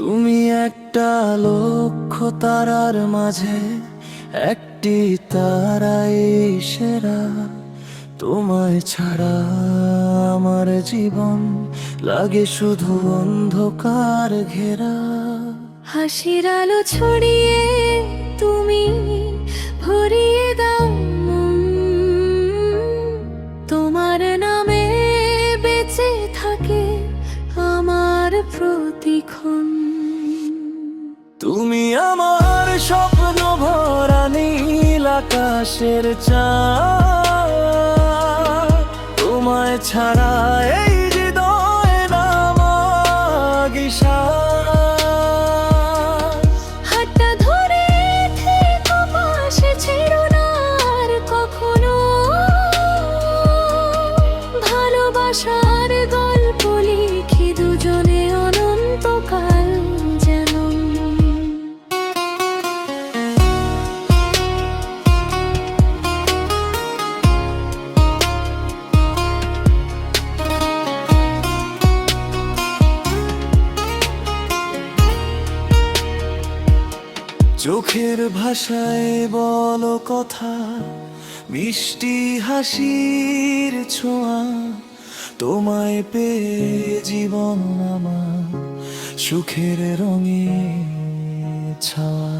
তুমি একটা লক্ষ্য তারার মাঝে একটি তারাই সেরা। তোমায় ছাড়া আমার জীবন লাগে শুধু অন্ধকার ঘেরা। হাসির আলো ছড়িয়ে তুমি ভরিয়ে দাও মন। তোমার নামে বেঁচে থাকে আমার প্রতিক্ষণ। তুমি আমার স্বপ্ন ভরা নীল আকাশের চাঁদ। তোমায় ছাড়া এই হৃদয় নামাগিসা। হাতটা ধরে থেকো পাশে, ছেড়ো না আর কখনো। ভালোবাসার গল্প লিখি দুজনে অনন্তকাল যেন। চোখের ভাষায় বলো কথা, মিষ্টি হাসির ছোঁয়া। তোমায় পেয়ে জীবন আমার সুখের রঙে ছাওয়া।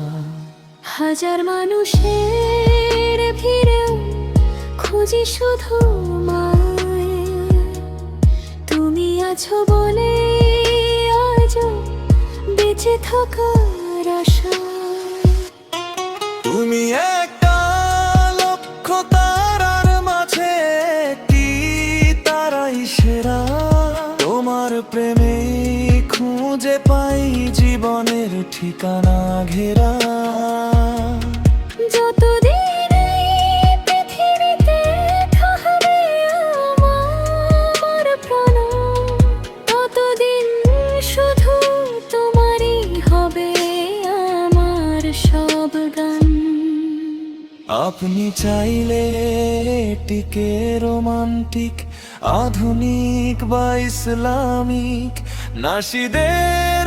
হাজার মানুষের ভিড়েও খুঁজি শুধু মায়। তুমি আছো বলে আজও বেঁচে থাকার আশা। তুমি একটা লক্ষ্য তারার মাঝে একটি তারাই সেরা। তোমার প্রেমে খুঁজে পাই জীবনের ঠিকানা ঘেরা। যতদিন এই পৃথিবীতে থাকবে আমার প্রাণ, ততদিন শুধু তোমারই হবে আমার সব গান। আপনি চাইলে এটিকে রোমান্টিক, আধুনিক বা ইসলামিক নাশিদের